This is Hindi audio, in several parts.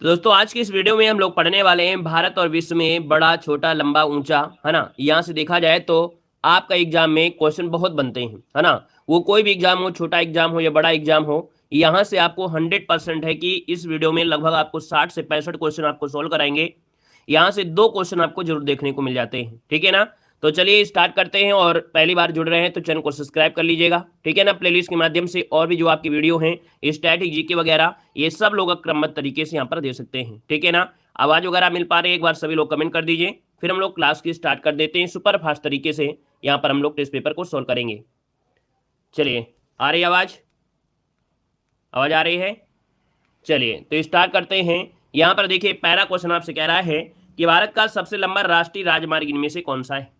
तो दोस्तों आज की इस वीडियो में हम लोग पढ़ने वाले हैं भारत और विश्व में बड़ा छोटा लंबा ऊंचा, है ना। यहाँ से देखा जाए तो आपका एग्जाम में क्वेश्चन बहुत बनते हैं, है ना। वो कोई भी एग्जाम हो, छोटा एग्जाम हो या बड़ा एग्जाम हो, यहाँ से आपको 100% है कि इस वीडियो में लगभग आपको 60 से 65 क्वेश्चन आपको सोल्व कराएंगे। यहाँ से 2 क्वेश्चन आपको जरूर देखने को मिल जाते हैं, ठीक है ना। तो चलिए स्टार्ट करते हैं, और पहली बार जुड़ रहे हैं तो चैनल को सब्सक्राइब कर लीजिएगा, ठीक है ना। प्लेलिस्ट के माध्यम से और भी जो आपकी वीडियो हैं, स्टैटिक जीके वगैरह, ये सब लोग क्रमबद्ध तरीके से यहाँ पर दे सकते हैं, ठीक है ना। आवाज वगैरह मिल पा रही है, एक बार सभी लोग कमेंट कर दीजिए, फिर हम लोग क्लास की स्टार्ट कर देते हैं। सुपर फास्ट तरीके से यहाँ पर हम लोग टेस्ट पेपर को सोल्व करेंगे। चलिए, आ रही आवाज? आवाज आ रही है? चलिए तो स्टार्ट करते हैं। यहाँ पर देखिए पहला क्वेश्चन आपसे कह रहा है कि भारत का सबसे लंबा राष्ट्रीय राजमार्ग इनमें से कौन सा है।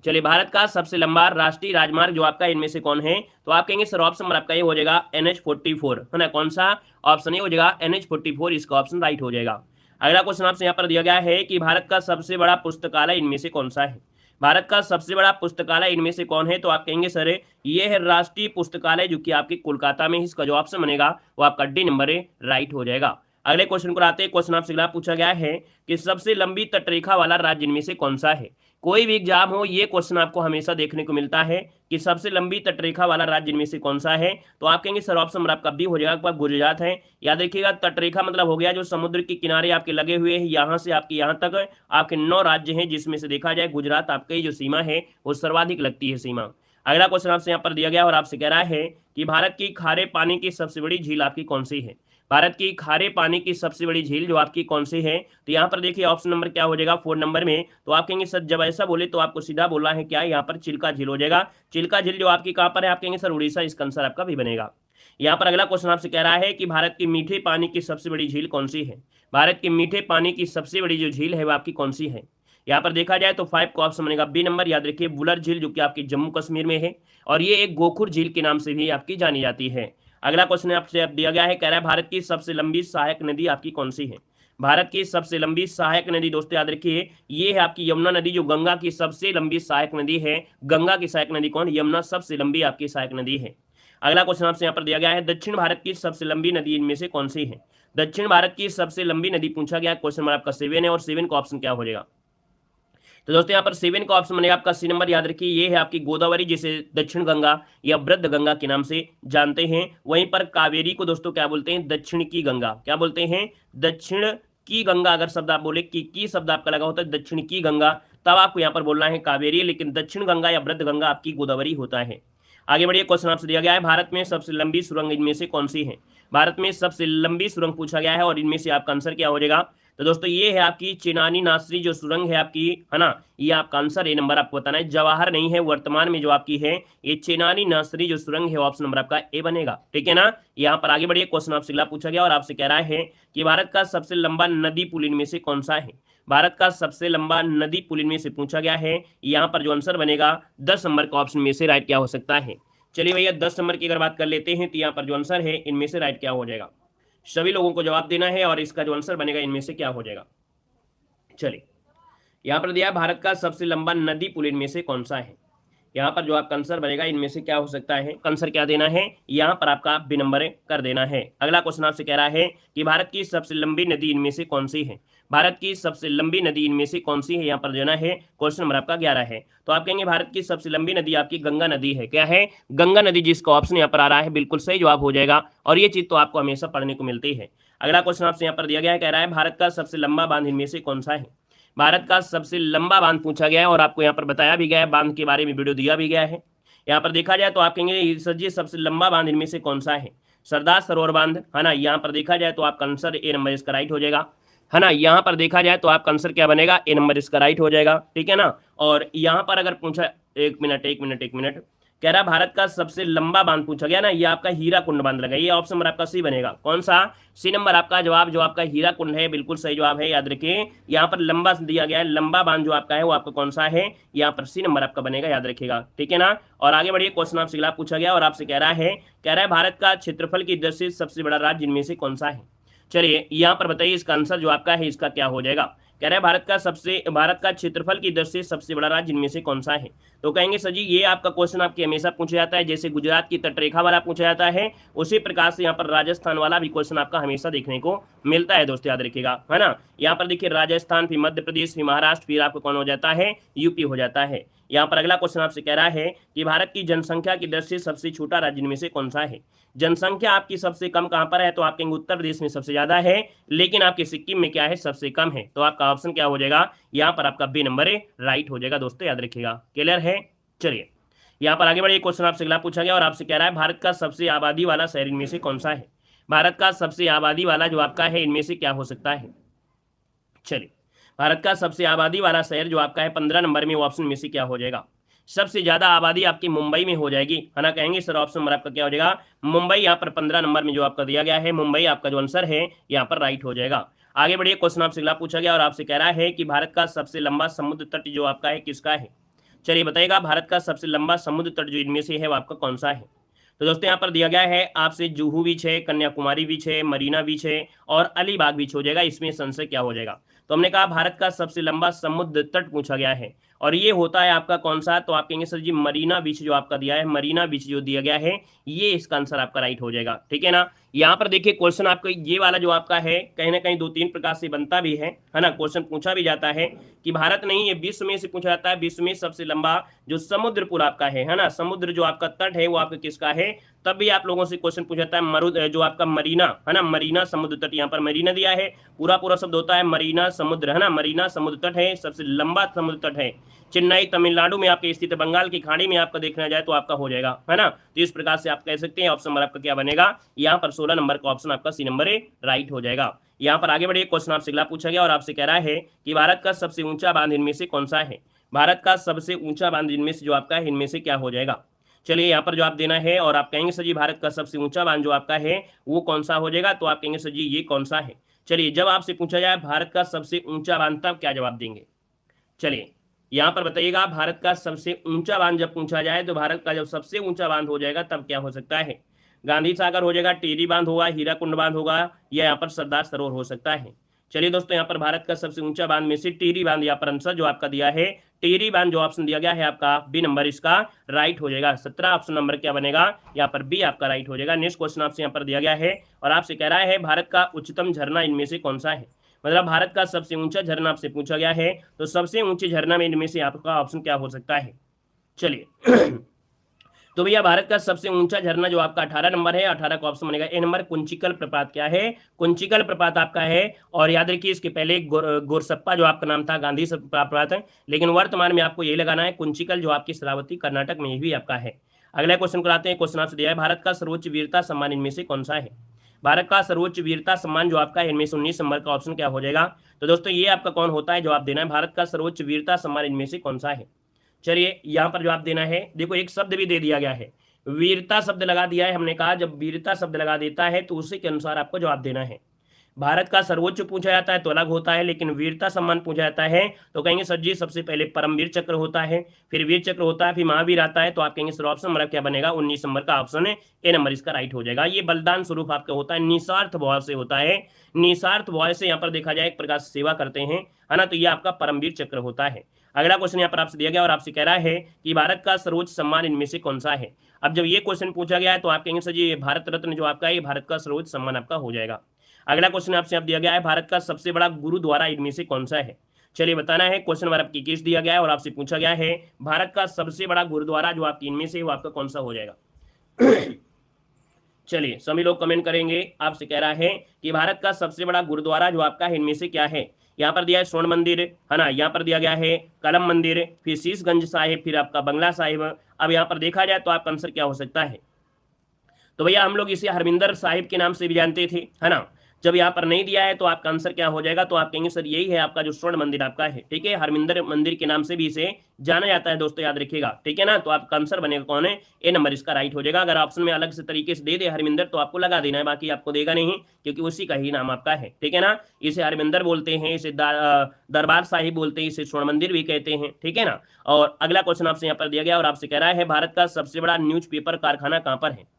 चलिए, भारत का सबसे लंबा राष्ट्रीय राजमार्ग जो आपका इनमें से कौन है, तो आप कहेंगे सर ऑप्शन नंबर आपका ये हो जाएगा NH44, है ना। कौन सा ऑप्शन ये हो जाएगा? NH44, इसका ऑप्शन राइट हो जाएगा। अगला क्वेश्चन आपसे यहाँ पर दिया गया है कि भारत का सबसे बड़ा पुस्तकालय इनमें से कौन सा है। भारत का सबसे बड़ा पुस्तकालय इनमें से कौन है, तो आप कहेंगे सर ये है राष्ट्रीय पुस्तकालय, जो कि आपके कोलकाता में। इसका जो ऑप्शन बनेगा वो आपका डी नंबर राइट हो जाएगा। अगले क्वेश्चन को आते हैं। क्वेश्चन आपसे अगला पूछा गया है कि सबसे लंबी तटरेखा वाला राज्य इनमें से कौन सा है। कोई भी एग्जाम हो, ये क्वेश्चन आपको हमेशा देखने को मिलता है कि सबसे लंबी तटरेखा वाला राज्य इनमें से कौन सा है, तो आप कहेंगे सर ऑप्शन नंबर आपका बी हो जाएगा, आपका गुजरात है। याद रखिएगा, तटरेखा मतलब हो गया जो समुद्र के किनारे आपके लगे हुए हैं, यहाँ से आपके यहाँ तक आपके 9 राज्य हैं, जिसमें से देखा जाए गुजरात आपकी जो सीमा है वो सर्वाधिक लगती है सीमा। अगला क्वेश्चन आपसे यहाँ पर दिया गया और आपसे कह रहा है कि भारत की खारे पानी की सबसे बड़ी झील आपकी कौन सी है। भारत की खारे पानी की सबसे बड़ी झील जो आपकी कौन सी है, तो यहाँ पर देखिए ऑप्शन नंबर क्या हो जाएगा 4 नंबर में। तो आप कहेंगे सर जब ऐसा बोले तो आपको सीधा बोलना है क्या, यहाँ पर चिल्का झील हो जाएगा। चिल्का झील जो आपकी कहाँ पर है, आप कहेंगे सर उड़ीसा, इसका आंसर आपका भी बनेगा। यहाँ पर अगला क्वेश्चन आपसे कह रहा है कि भारत की मीठे पानी की सबसे बड़ी झील कौन सी है। भारत की मीठे पानी की सबसे बड़ी जो झील है वो आपकी कौन सी है। यहाँ पर देखा जाए तो 5 का ऑप्शन बनेगा बी नंबर। याद रखिए वुलर झील, जो कि आपकी जम्मू कश्मीर में है, और ये एक गोखुर झील के नाम से भी आपकी जानी जाती है। अगला क्वेश्चन आपसे दिया गया है, कह रहा है भारत की सबसे लंबी सहायक नदी आपकी कौन सी है। भारत की सबसे लंबी सहायक नदी दोस्तों याद रखिए ये है आपकी यमुना नदी, जो गंगा की सबसे लंबी सहायक नदी है। गंगा की सहायक नदी कौन? यमुना सबसे लंबी आपकी सहायक नदी है। अगला क्वेश्चन आपसे यहाँ पर दिया गया है, दक्षिण भारत की सबसे लंबी नदी इनमें से कौन सी है। दक्षिण भारत की सबसे लंबी नदी पूछा गया, क्वेश्चन नंबर आपका 7 है, और 7 का ऑप्शन क्या हो जाएगा। तो दोस्तों यहाँ पर 7 का ऑप्शन बनेगा आपका सी नंबर। याद रखिए ये है आपकी गोदावरी, जिसे दक्षिण गंगा या वृद्ध गंगा के नाम से जानते हैं। वहीं पर कावेरी को दोस्तों क्या बोलते हैं? दक्षिण की गंगा। क्या बोलते हैं? दक्षिण की गंगा। अगर शब्द आप बोले की शब्द आपका लगा होता है दक्षिण की गंगा, तब आपको यहाँ पर बोलना है कावेरी, लेकिन दक्षिण गंगा या वृद्ध गंगा आपकी गोदावरी होता है। आगे बढ़िए, क्वेश्चन आपसे दिया गया है, भारत में सबसे लंबी सुरंग इनमें से कौन सी है। भारत में सबसे लंबी सुरंग पूछा गया है, और इनमें से आपका आंसर क्या हो जाएगा। तो दोस्तों ये है आपकी चेनानी नासरी जो सुरंग है आपकी, है ना। ये आपका आंसर ए नंबर आपको बताना है, जवाहर नहीं है। वर्तमान में जो आपकी है ये चेनानी नासरी जो सुरंग है, ऑप्शन नंबर आपका ए बनेगा, ठीक है ना। यहाँ पर आगे बढ़िए, क्वेश्चन आपसे अगला पूछा गया और आपसे कह रहा है कि भारत का सबसे लंबा नदी पुल इनमें से कौन सा है। भारत का सबसे लंबा नदी पुल इनमें से पूछा गया है। यहाँ पर जो आंसर बनेगा 10 नंबर का ऑप्शन में से राइट क्या हो सकता है। चलिए भैया 10 नंबर की अगर बात कर लेते हैं, तो यहाँ पर जो आंसर है इनमें से राइट क्या हो जाएगा। सभी लोगों को जवाब देना है, और इसका जो आंसर बनेगा इनमें से क्या हो जाएगा। चलिए, यहाँ पर दिया भारत का सबसे लंबा नदी पुल इनमें से कौन सा है। यहाँ पर जो आपका आंसर बनेगा इनमें से क्या हो सकता है, आंसर क्या देना है, यहाँ पर आपका बी नंबर कर देना है। अगला क्वेश्चन आपसे कह रहा है कि भारत की सबसे लंबी नदी इनमें से कौन सी है। भारत की सबसे लंबी नदी इनमें से कौन सी है, यहाँ पर देना है। क्वेश्चन नंबर आपका 11 है। तो आप कहेंगे भारत की सबसे लंबी नदी आपकी गंगा नदी है। क्या है? गंगा नदी, जिसका ऑप्शन यहाँ पर आ रहा है बिल्कुल सही जवाब हो जाएगा, और ये चीज तो आपको हमेशा पढ़ने को मिलती है। अगला क्वेश्चन आपसे यहाँ पर दिया गया है, कह रहा है भारत का सबसे लंबा बांध इनमें से कौन सा है। भारत का सबसे लंबा बांध पूछा गया है, और आपको यहाँ पर बताया भी गया है, बांध के बारे में वीडियो दिया भी गया है। यहाँ पर देखा जाए तो आप कहेंगे सर जी सबसे लंबा बांध इनमें से कौन सा है। सरदार सरोवर बांध, है ना। यहाँ पर देखा जाए तो आपका आंसर ए नंबर इसका राइट हो जाएगा, है ना। यहाँ पर देखा जाए तो आपका आंसर क्या बनेगा, ए नंबर इसका राइट हो जाएगा, ठीक है ना। और यहाँ पर अगर पूछा, एक मिनट, कह रहा भारत का सबसे लंबा बांध पूछा गया ना, ये आपका हीरा कुंड बांध लगा। ये ऑप्शन नंबर आपका सी बनेगा। कौन सा? सी नंबर आपका जवाब जो आपका हीरा कुंड है, बिल्कुल सही जवाब है। याद रखिए यहाँ पर लंबा दिया गया है, लंबा बांध जो आपका है वो आपका कौन सा है, यहाँ पर सी नंबर आपका बनेगा, याद रखिएगा, ठीक है ना। और आगे बढ़िए, क्वेश्चन आपसे अगला पूछा गया और आपसे कह रहा है भारत का क्षेत्रफल की दृष्टि से सबसे बड़ा राज्य इनमें से कौन सा है। चलिए यहाँ पर बताइए इसका आंसर जो आपका है इसका क्या हो जाएगा। कह रहा है भारत का क्षेत्रफल की दृष्टि से सबसे बड़ा राज्य इनमें से कौन सा है। तो कहेंगे सर जी ये आपका क्वेश्चन आपके हमेशा पूछा जाता है, जैसे गुजरात की तटरेखा वाला पूछा जाता है उसी प्रकार से यहाँ पर राजस्थान वाला भी क्वेश्चन आपका हमेशा देखने को मिलता है दोस्तों, याद रखिएगा, है ना। यहाँ पर देखिए राजस्थान, फिर मध्य प्रदेश, फिर महाराष्ट्र, फिर आपको कौन हो जाता है, यूपी हो जाता है। यहाँ पर अगला क्वेश्चन आपसे कह रहा है कि भारत की जनसंख्या की दृष्टि से सबसे छोटा राज्य इनमें से कौन सा है। जनसंख्या आपकी सबसे कम कहां पर है, तो आप कहेंगे उत्तर प्रदेश में सबसे ज्यादा है, लेकिन आपके सिक्किम में क्या है, सबसे कम है। तो आपका ऑप्शन क्या हो जाएगा, यहाँ पर आपका बी नंबर राइट हो जाएगा दोस्तों, याद रखिएगा। क्लियर है। चलिए यहाँ पर आगे बढ़िए, क्वेश्चन आपसे अगला पूछा गया और आपसे कह रहा है भारत का सबसे आबादी वाला शहर इनमें से कौन सा है। भारत का सबसे आबादी वाला जो आपका है इनमें से क्या हो सकता है। चलिए भारत का सबसे आबादी वाला शहर जो आपका है 15 नंबर में, वो ऑप्शन में से क्या हो जाएगा। सबसे ज्यादा आबादी आपकी मुंबई में हो जाएगी, है ना। कहेंगे सर ऑप्शन नंबर आपका क्या हो जाएगा, मुंबई। यहाँ पर 15 नंबर में जो आपका दिया गया है मुंबई, आपका जो आंसर है यहाँ पर राइट हो जाएगा। आगे बढ़िए, क्वेश्चन आपसे अगला पूछा गया और आपसे कह रहा है कि भारत का सबसे लंबा समुद्र तट जो आपका है किसका है। चलिए बताइएगा भारत का सबसे लंबा समुद्र तट जो इनमें से है वो आपका कौन सा है। तो दोस्तों यहाँ पर दिया गया है आपसे जुहू बीच है, कन्याकुमारी बीच है, मरीना बीच है और अलीबाग बीच हो जाएगा। इसमें संशय क्या हो जाएगा। तो हमने कहा भारत का सबसे लंबा समुद्र तट पूछा गया है और ये होता है आपका कौन सा, तो आप कहेंगे सर जी मरीना बीच जो आपका दिया है, मरीना बीच जो दिया गया है ये इसका आंसर आपका राइट हो जाएगा, ठीक है ना। यहाँ पर देखिए क्वेश्चन आपको ये वाला जो आपका है कहीं ना कहीं 2-3 प्रकार से बनता भी है ना। क्वेश्चन पूछा भी जाता है कि भारत नहीं, ये विश्व में से पूछा जाता है, विश्व में सबसे लंबा जो समुद्र पुल आपका है ना, समुद्र जो आपका तट है वो आपका किसका है। तब भी आप लोगों से क्वेश्चन पूछा जाता है जो आपका मरीना है ना, मरीना समुद्र तट। यहाँ पर मरीना दिया है, पूरा पूरा शब्द होता है मरीना समुद्र, है ना। मरीना समुद्र तट है, सबसे लंबा समुद्र तट है। चेन्नई तमिलनाडु में आपके स्थित, बंगाल की खाड़ी में आपका देखना जाए तो आपका हो जाएगा, है ना। तो इस प्रकार से आप कह सकते हैं ऑप्शन नंबर आपका क्या बनेगा, यहाँ पर 16 नंबर का ऑप्शन आपका सी नंबर राइट हो जाएगा। यहाँ पर आगे बढ़िए, क्वेश्चन आपसे अगला पूछा गया और आपसे कह रहा है कि भारत का सबसे ऊंचा बांध इनमें से कौन सा है। भारत का सबसे ऊंचा बांध इनमें से जो आपका है इनमें से क्या हो जाएगा। चलिए यहाँ पर जो आप देना है और आप कहेंगे सर जी भारत का सबसे ऊंचा बांध जो आपका है वो कौन सा हो जाएगा, तो आप कहेंगे सर जी ये कौन सा है। चलिए जब आपसे पूछा जाए भारत का सबसे ऊंचा बांध तब क्या जवाब देंगे। चलिए यहाँ पर बताइएगा भारत का सबसे ऊंचा बांध जब पूछा जाए तो भारत का जब सबसे ऊंचा बांध हो जाएगा तब क्या हो सकता है। गांधी सागर हो जाएगा, टिहरी बांध होगा, हीराकुंड बांध होगा, या यहाँ पर सरदार सरोवर हो सकता है। चलिए दोस्तों यहाँ पर भारत का सबसे ऊंचा बांध में से टिहरी बांध यहाँ पर आंसर जो आपका दिया है, टिहरी बांध जो ऑप्शन दिया गया है आपका बी नंबर इसका राइट हो जाएगा। 17 ऑप्शन नंबर क्या बनेगा, यहाँ पर बी आपका राइट हो जाएगा। नेक्स्ट क्वेश्चन आपसे यहाँ पर दिया गया है और आपसे कह रहा है भारत का उच्चतम झरना इनमें से कौन सा है। मतलब भारत का सबसे ऊंचा झरना आपसे पूछा गया है, तो सबसे ऊंचे झरना में इनमें से आपका ऑप्शन क्या हो सकता है। चलिए तो भैया भारत का सबसे ऊंचा झरना जो आपका 18 नंबर है, 18 का ऑप्शन बनेगा ए नंबर, कुंचिकल प्रपात। क्या है, कुंचिकल प्रपात आपका है। और याद रखिए इसके पहले गोरसप्पा जो आपका नाम था गांधी प्रपात है, लेकिन वर्तमान में आपको यही लगाना है कुंचिकल जो आपकी श्रावती कर्नाटक में भी आपका है। अगला क्वेश्चन कराते हैं। क्वेश्चन आपसे दिया है भारत का सर्वोच्च वीरता सम्मान इनमें से कौन सा है। भारत का सर्वोच्च वीरता सम्मान जो आपका है इनमें से 19 नंबर का ऑप्शन क्या हो जाएगा। तो दोस्तों ये आपका कौन होता है, जवाब देना है भारत का सर्वोच्च वीरता सम्मान इनमें से कौन सा है। चलिए यहाँ पर जवाब देना है, देखो एक शब्द भी दे दिया गया है, वीरता शब्द लगा दिया है। हमने कहा जब वीरता शब्द लगा देता है तो उसी के अनुसार आपको जवाब देना है। भारत का सर्वोच्च पूछा जाता है तो अलग होता है, लेकिन वीरता सम्मान पूछा जाता है तो कहेंगे सर जी सबसे पहले परमवीर चक्र होता है, फिर वीर चक्र होता है, फिर महावीर आता है। तो आप कहेंगे सर ऑप्शन नंबर क्या बनेगा, 19 नंबर का ऑप्शन है ए नंबर इसका राइट हो जाएगा। ये बलिदान स्वरूप आपका होता है, निस्वार्थ भाव से होता है, निस्वार्थ भाव से यहाँ पर देखा जाए एक प्रकार से सेवा करते हैं, है ना। तो ये आपका परमवीर चक्र होता है। अगला क्वेश्चन यहाँ पर आपसे दिया गया और आपसे कह रहा है कि भारत का सर्वोच्च सम्मान इनमें से कौन सा है। अब जब ये क्वेश्चन पूछा गया है तो आप कहेंगे सर जी भारत रत्न जो आपका है भारत का सर्वोच्च सम्मान आपका हो जाएगा। अगला क्वेश्चन आपसे दिया गया है भारत का सबसे बड़ा गुरुद्वारा इनमें से कौन सा है। चलिए बताना है, क्वेश्चन नंबर आपकी 21 दिया गया है और आपसे पूछा गया है भारत का सबसे बड़ा गुरुद्वारा जो आपकी इनमें से वो आपका कौन सा हो जाएगा। चलिए सभी लोग कमेंट करेंगे। आपसे कह रहा है कि भारत का सबसे बड़ा गुरुद्वारा जो आपका है इनमें से क्या है। यहाँ पर दिया है स्वर्ण मंदिर, है ना, यहाँ पर दिया गया है कलम मंदिर, फिर शीशगंज साहिब, फिर आपका बंगला साहिब। अब यहाँ पर देखा जाए तो आपका आंसर क्या हो सकता है। तो भैया हम लोग इसे हरमिंदर साहिब के नाम से भी जानते थे, है ना। जब यहाँ पर नहीं दिया है तो आपका आंसर क्या हो जाएगा, तो आप कहेंगे सर यही है आपका जो स्वर्ण मंदिर आपका है, ठीक है। हरमिंदर मंदिर के नाम से भी इसे जाना जाता है दोस्तों, याद रखिएगा, ठीक है ना। तो आपका आंसर बनेगा कौन है, ए नंबर इसका राइट हो जाएगा। अगर ऑप्शन में अलग से तरीके से दे दे हरमिंदर तो आपको लगा देना है, बाकी आपको देगा नहीं क्योंकि उसी का ही नाम आपका है, ठीक है ना। इसे हरमिंदर बोलते हैं, इसे दरबार साहिब बोलते हैं, इसे स्वर्ण मंदिर भी कहते हैं, ठीक है ना। और अगला क्वेश्चन आपसे यहाँ पर दिया गया और आपसे कह रहा है भारत का सबसे बड़ा न्यूज़पेपर कारखाना कहाँ पर है।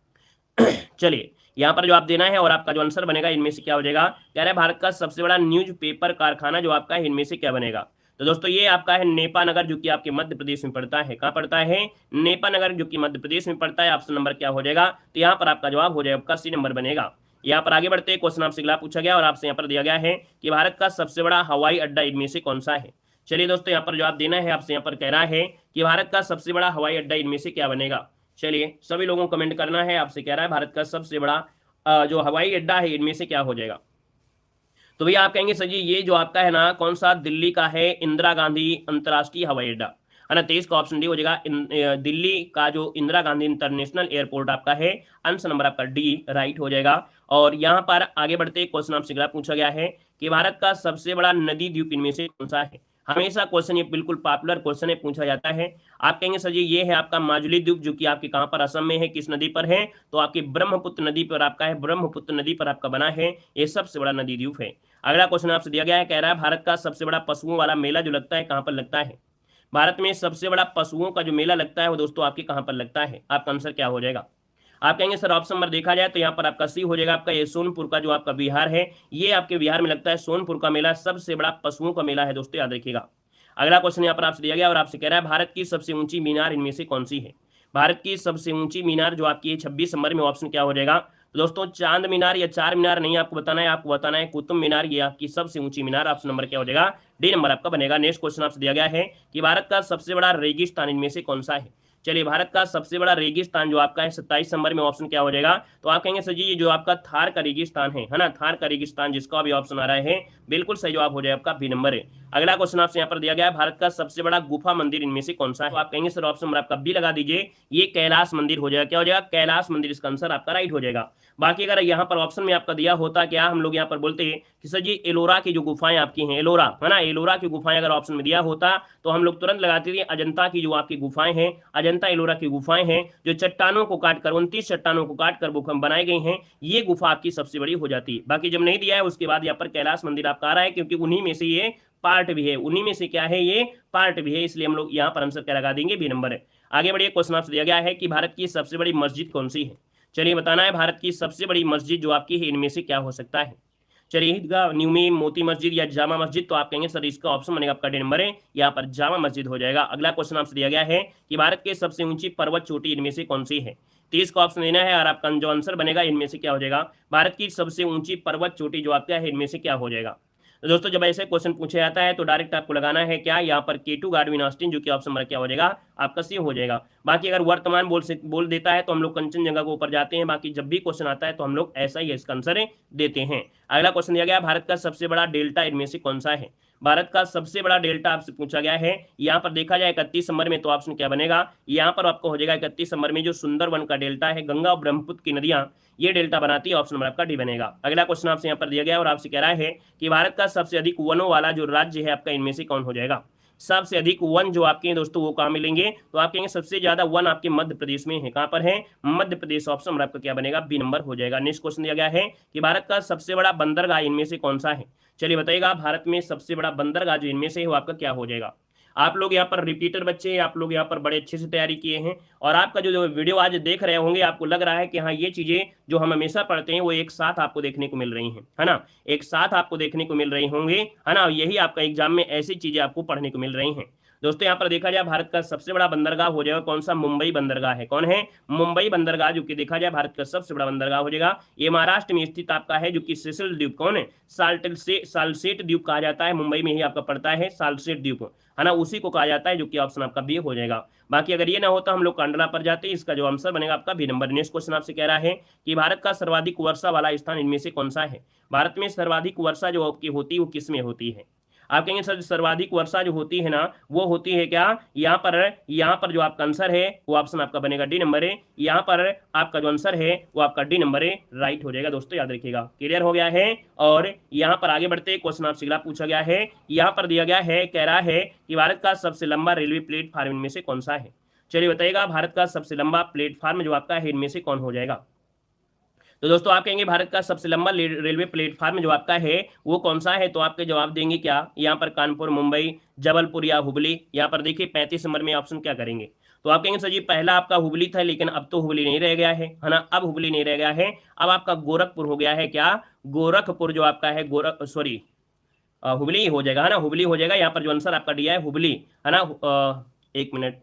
चलिए यहाँ पर जो आप देना है और आपका जो आंसर बनेगा इनमें से क्या हो जाएगा। कह रहा है भारत का सबसे बड़ा न्यूज़पेपर कारखाना जो आपका है इनमें से क्या बनेगा। तो दोस्तों ये आपका है नेपानगर, जो कि आपके मध्य प्रदेश में पड़ता है। कहाँ पड़ता है? नेपानगर, जो कि मध्य प्रदेश में पड़ता है। ऑप्शन नंबर क्या हो जाएगा? तो यहाँ पर आपका जवाब हो जाएगा, आपका सी नंबर बनेगा। यहाँ पर आगे बढ़ते हैं, क्वेश्चन आपसे अगला पूछा गया और आपसे यहाँ पर दिया गया है कि भारत का सबसे बड़ा हवाई अड्डा इनमें से कौन सा है। चलिए दोस्तों यहाँ पर जवाब देना है। आपसे यहाँ पर कह रहा है कि भारत का सबसे बड़ा हवाई अड्डा इनमें से क्या बनेगा। चलिए सभी लोगों को कमेंट करना है। आपसे कह रहा है भारत का सबसे बड़ा जो हवाई अड्डा है इनमें से क्या हो जाएगा। तो भैया आप कहेंगे सर जी ये जो आपका है ना कौन सा, दिल्ली का है इंदिरा गांधी अंतर्राष्ट्रीय हवाई अड्डा, है ना। 23 का ऑप्शन डी हो जाएगा। दिल्ली का जो इंदिरा गांधी इंटरनेशनल एयरपोर्ट आपका है, आंसर नंबर आपका डी राइट हो जाएगा। और यहाँ पर आगे बढ़ते क्वेश्चन आपसे अगला पूछा गया है कि भारत का सबसे बड़ा नदी द्वीप इनमें से कौन सा है। हमेशा क्वेश्चन ये बिल्कुल पॉपुलर क्वेश्चन है, पूछा जाता है। आप कहेंगे सर जी ये है आपका माजुली द्वीप, जो कि आपके कहां पर, असम में है। किस नदी पर है? तो आपकी ब्रह्मपुत्र नदी पर आपका है, ब्रह्मपुत्र नदी पर आपका बना है। ये सबसे बड़ा नदी द्वीप है। अगला क्वेश्चन आपसे दिया गया है, कह रहा है भारत का सबसे बड़ा पशुओं वाला मेला जो लगता है कहां पर लगता है। भारत में सबसे बड़ा पशुओं का जो मेला लगता है वो दोस्तों आपके कहां पर लगता है। आपका आंसर क्या हो जाएगा? आप कहेंगे सर ऑप्शन नंबर देखा जाए तो यहाँ पर आपका सी हो जाएगा। आपका ये सोनपुर का जो आपका बिहार है, ये आपके बिहार में लगता है। सोनपुर का मेला सबसे बड़ा पशुओं का मेला है दोस्तों, याद रखिएगा। अगला क्वेश्चन यहाँ पर आपसे दिया गया और आपसे कह रहा है भारत की सबसे ऊंची मीनार इनमें से कौन सी है। भारत की सबसे ऊंची मीनार जो आपकी 26 नंबर में, ऑप्शन क्या हो जाएगा। तो दोस्तों चांद मीनार या चार मीनार नहीं आपको बताना है, आपको बताना है कुतुब मीनार, ये आपकी सबसे ऊंची मीनार। ऑप्शन नंबर क्या हो जाएगा? डी नंबर आपका बनेगा। नेक्स्ट क्वेश्चन आपसे दिया गया है कि भारत का सबसे बड़ा रेगिस्तान इनमें से कौन सा है। चलिए भारत का सबसे बड़ा रेगिस्तान जो आपका है 27 नंबर में, ऑप्शन क्या हो जाएगा। तो आप कहेंगे सर जी ये जो आपका थार का रेगिस्तान है ना, थार का रेगिस्तान, जिसका भी ऑप्शन आ रहा है बिल्कुल सही जवाब हो जाएगा आपका बी नंबर है। अगला क्वेश्चन आपसे यहाँ पर दिया गया है भारत का सबसे बड़ा गुफा मंदिर इनमें से कौन सा है। तो आप कहेंगे सर ऑप्शन नंबर आपका बी लगा दीजिए, ये कैलाश मंदिर हो जाएगा। क्या हो जाएगा? कैलाश मंदिर, इसका आंसर आपका राइट हो जाएगा। बाकी अगर यहाँ पर ऑप्शन में आपका दिया होता क्या, हम लोग यहाँ पर बोलते हैं कि सर जी एलोरा की जो गुफाएं आपकी हैं, एलोरा है ना, एलोरा की गुफाएं अगर ऑप्शन में दिया होता तो हम लोग तुरंत लगाते थे अजंता की जो आपकी गुफाएं हैं, अजंता एलोरा की गुफाएं हैं, जो चट्टानों को काटकर 29 चट्टानों को काटकर भूखंड बनाई गई हैं, ये गुफा आपकी सबसे बड़ी हो जाती है। बाकी जब नहीं दिया है उसके बाद यहाँ पर कैलाश मंदिर आपका आ रहा है, क्योंकि उन्हीं में से ये पार्ट भी है, उन्हीं में से क्या है, ये पार्ट भी है, इसलिए हम लोग यहाँ पर आंसर क्या लगा देंगे, बी नंबर है। आगे बढ़िए, क्वेश्चन आपसे दिया गया है कि भारत की सबसे बड़ी मस्जिद कौन सी है। चलिए बताना है भारत की सबसे बड़ी मस्जिद जो आपकी है इनमें से क्या हो सकता है। चलिए ईदगाह, न्यूमी, मोती मस्जिद या जामा मस्जिद, तो आप कहेंगे सर इसका ऑप्शन बनेगा आपका डी नंबर है, यहाँ पर जामा मस्जिद हो जाएगा। अगला क्वेश्चन आपसे दिया गया है कि भारत के सबसे ऊंची पर्वत चोटी इनमें से कौन सी है। 30 का ऑप्शन देना है और आपका जो आंसर बनेगा इनमें से क्या हो जाएगा। भारत की सबसे ऊंची पर्वत चोटी जो आपका है इनमें से क्या हो जाएगा। तो दोस्तों जब ऐसे क्वेश्चन पूछे जाता है तो डायरेक्ट आपको लगाना है क्या, यहाँ पर K2 गार्डविन ऑस्टिन, जो कि ऑप्शन नंबर क्या हो जाएगा आपका सी हो जाएगा। बाकी अगर वर्तमान बोल देता है तो हम लोग कंचनजंगा के ऊपर जाते हैं। बाकी जब भी क्वेश्चन आता है तो हम लोग ऐसा ही इसका आंसर देते हैं। अगला क्वेश्चन दिया गया, भारत का सबसे बड़ा डेल्टा इनमें से कौन सा है। भारत का सबसे बड़ा डेल्टा आपसे पूछा गया है। यहाँ पर देखा जाए 31 नंबर में, तो ऑप्शन क्या बनेगा, यहाँ पर आपको हो जाएगा 31 नंबर में जो सुंदरवन का डेल्टा है, गंगा और ब्रह्मपुत्र की नदियां ये डेल्टा बनाती है। ऑप्शन नंबर आपका डी बनेगा। अगला क्वेश्चन आपसे यहाँ पर दिया गया और आपसे कह रहा है कि भारत का सबसे अधिक वनों वाला जो राज्य है आपका इनमें से कौन हो जाएगा। सबसे अधिक वन जो आपके हैं दोस्तों वो कहाँ मिलेंगे, तो आप कहेंगे सबसे ज्यादा वन आपके मध्य प्रदेश में है। कहां पर है? मध्य प्रदेश। ऑप्शन नंबर आपका क्या बनेगा, बी नंबर हो जाएगा। नेक्स्ट क्वेश्चन दिया गया है कि भारत का सबसे बड़ा बंदरगाह इनमें से कौन सा है। चलिए बताइएगा भारत में सबसे बड़ा बंदरगाह जो इनमें से है वो आपका क्या हो जाएगा। आप लोग यहाँ पर रिपीटर बच्चे, आप लोग यहाँ पर बड़े अच्छे से तैयारी किए हैं और आपका जो वीडियो आज देख रहे होंगे आपको लग रहा है कि हाँ ये चीजें जो हम हमेशा पढ़ते हैं वो एक साथ आपको देखने को मिल रही हैं, है ना, एक साथ आपको देखने को मिल रही होंगे, है ना। यही आपका एग्जाम में ऐसी चीजें आपको पढ़ने को मिल रही हैं। दोस्तों यहाँ पर देखा जाए भारत का सबसे बड़ा बंदरगाह हो जाएगा कौन सा, मुंबई बंदरगाह है। कौन है? मुंबई बंदरगाह, जो कि देखा जाए भारत का सबसे बड़ा बंदरगाह हो जाएगा। ये महाराष्ट्र में स्थित आपका है, जो कि सेशल द्वीप, कौन है, साल्सेट द्वीप कहा जाता है। मुंबई में ही आपका पड़ता है साल्सेट द्वीप, है ना, उसी को कहा जाता है, जो कि ऑप्शन आपका बी हो जाएगा। बाकी अगर ये ना होता हम लोग कांडला पर जाते हैं, इसका जो आंसर बनेगा आपका बी नंबर। नेक्स्ट क्वेश्चन आपसे कह रहा है कि भारत का सर्वाधिक वर्षा वाला स्थान इनमें से कौन सा है। भारत में सर्वाधिक वर्षा जो आपकी होती है वो किस में होती है। आप कहेंगे सर सर्वाधिक वर्षा जो होती है ना वो होती है क्या, यहाँ पर जो आपका आंसर है वो ऑप्शन आपका बनेगा डी नंबर है। यहाँ पर आपका जो आंसर है वो आपका डी नंबर है, राइट हो जाएगा। दोस्तों याद रखिएगा, क्लियर हो गया है। और यहाँ पर आगे बढ़ते क्वेश्चन आपसे अगला पूछा गया है, यहाँ पर दिया गया है, कह रहा है कि भारत का सबसे लंबा रेलवे प्लेटफार्म इनमें से कौन सा है। चलिए बताइएगा भारत का सबसे लंबा प्लेटफार्म जो आपका है इनमें से कौन हो जाएगा। तो दोस्तों आप कहेंगे भारत का सबसे लंबा रेलवे प्लेटफार्म जो आपका है वो कौन सा है, तो आपके जवाब देंगे क्या, यहाँ पर कानपुर, मुंबई, जबलपुर या हुबली। यहाँ पर देखिए 35 नंबर में ऑप्शन क्या करेंगे, तो आप कहेंगे सर जी पहला आपका हुबली था लेकिन अब तो हुबली नहीं रह गया है ना, अब हुबली नहीं रह गया है, अब आपका गोरखपुर हो गया है। क्या? गोरखपुर जो आपका है हुबली ही हो जाएगा, है ना, हुबली हो जाएगा। यहाँ पर जो आंसर आपका दिया है हुबली, है ना। एक मिनट,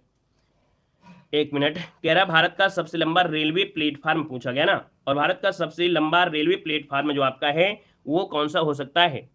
एक मिनट, कह रहा है भारत का सबसे लंबा रेलवे प्लेटफार्म पूछा गया ना, और भारत का सबसे लंबा रेलवे प्लेटफार्म जो आपका है वो कौन सा हो सकता है?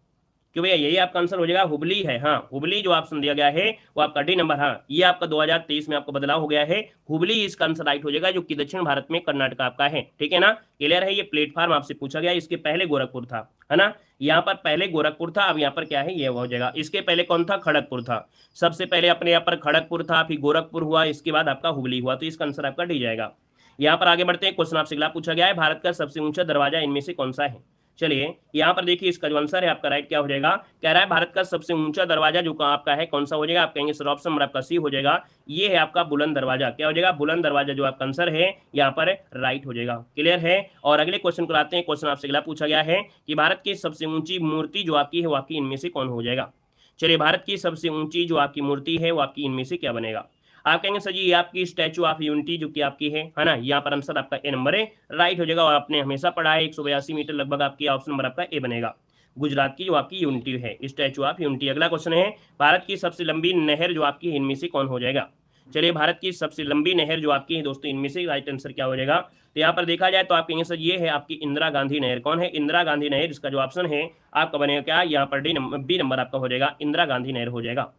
क्यों भैया, यही आपका आंसर हो जाएगा, हुबली है। हाँ, हुबली जो ऑप्शन दिया गया है वो आपका डी नंबर, हाँ, ये आपका 2023 में आपका बदलाव हो गया है, हुबली इसका आंसर राइट हो जाएगा, जो कि दक्षिण भारत में कर्नाटक आपका है। ठीक है ना, क्लियर है। ये प्लेटफार्म आपसे पूछा गया, इसके पहले गोरखपुर था, है ना, यहाँ पर पहले गोरखपुर था, अब यहाँ पर क्या है, ये हो जाएगा। इसके पहले कौन था, खड़गपुर था। सबसे पहले अपने यहाँ पर खड़गपुर था, फिर गोरखपुर हुआ, इसके बाद आपका हुबली हुआ, तो इसका आंसर आपका डी जाएगा। यहाँ पर आगे बढ़ते हैं, क्वेश्चन आपसे अगला पूछा गया है, भारत का सबसे ऊंचा दरवाजा इनमें से कौन सा है? चलिए यहाँ पर देखिए, इसका जो आंसर है आपका राइट क्या हो जाएगा, कह रहा है भारत का सबसे ऊंचा दरवाजा जो आपका है कौन सा हो जाएगा, आप कहेंगे सर ऑप्शन नंबर आपका सी हो जाएगा, ये है आपका बुलंद दरवाजा। क्या हो जाएगा, बुलंद दरवाजा जो आपका आंसर है यहाँ पर राइट हो जाएगा। क्लियर है। और अगले क्वेश्चन को आते हैं, क्वेश्चन आपसे अगला पूछा गया है कि भारत की सबसे ऊंची मूर्ति जो आपकी है वो आपकी इनमें से कौन हो जाएगा? चलिए, भारत की सबसे ऊंची जो आपकी मूर्ति है वो आपकी इनमें से क्या बनेगा? आप कहेंगे सर जी ये आपकी स्टैचू ऑफ यूनिटी जो कि आपकी है ना, यहाँ पर आंसर आपका ए नंबर है, राइट हो जाएगा। और आपने हमेशा पढ़ा है 182 मीटर लगभग, आपकी ऑप्शन नंबर आपका ए बनेगा, गुजरात की जो आपकी यूनिटी है, स्टैचू ऑफ यूनिटी। अगला क्वेश्चन है, भारत की सबसे लंबी नहर जो आपकी इनमें से कौन हो जाएगा? चलिए, भारत की सबसे लंबी नहर जो आपकी है दोस्तों इनमें से राइट आंसर क्या हो जाएगा? तो यहाँ पर देखा जाए तो आप कहेंगे सर ये है आपकी इंदिरा गांधी नहर। कौन है, इंदिरा गांधी नहर। इसका जो ऑप्शन है आपका बनेगा क्या, यहाँ पर बी नंबर आपका हो जाएगा, इंदिरा गांधी नहर हो जाएगा।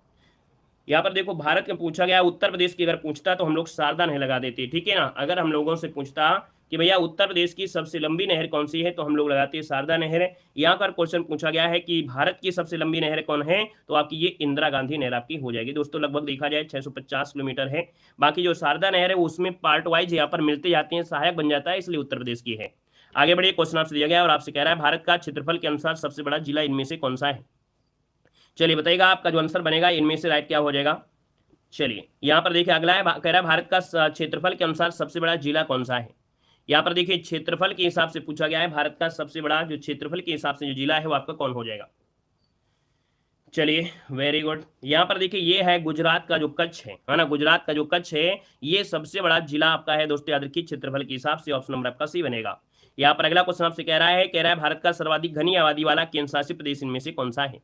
यहाँ पर देखो, भारत में पूछा गया, उत्तर प्रदेश की अगर पूछता तो हम लोग शारदा नहर लगा देते, ठीक है ना। अगर हम लोगों से पूछता कि भैया उत्तर प्रदेश की सबसे लंबी नहर कौन सी है, तो हम लोग लगाते हैं शारदा नहर। यहाँ पर क्वेश्चन पूछा गया है कि भारत की सबसे लंबी नहर कौन है, तो आपकी ये इंदिरा गांधी नहर आपकी हो जाएगी दोस्तों। लगभग देखा जाए 650 किलोमीटर है। बाकी जो शारदा नहर है उसमें पार्ट वाइज यहाँ पर मिलते जाते हैं, सहायक बन जाता है, इसलिए उत्तर प्रदेश की है। आगे बढ़िए, क्वेश्चन आपसे दिया गया और आपसे कह रहा है भारत का क्षेत्रफल के अनुसार सबसे बड़ा जिला इनमें से कौन सा है? चलिए बताइएगा, आपका जो आंसर बनेगा इनमें से राइट क्या हो जाएगा? चलिए यहाँ पर देखिए, अगला है, कह रहा है भारत का क्षेत्रफल के अनुसार सबसे बड़ा जिला कौन सा है? यहाँ पर देखिए, क्षेत्रफल के हिसाब से पूछा गया है, भारत का सबसे बड़ा जो क्षेत्रफल के हिसाब से जो जिला है वो आपका कौन हो जाएगा? चलिए, वेरी गुड। यहाँ पर देखिए, ये है गुजरात का जो कच्छ है ना, गुजरात का जो कच्छ है ये सबसे बड़ा जिला आपका है दोस्तों, याद रखिए क्षेत्रफल के हिसाब से, ऑप्शन नंबर आपका सी बनेगा। यहाँ पर अगला क्वेश्चन आपसे कह रहा है भारत का सर्वाधिक घनी आबादी वाला केंद्र शासित प्रदेश इनमें से कौन सा है?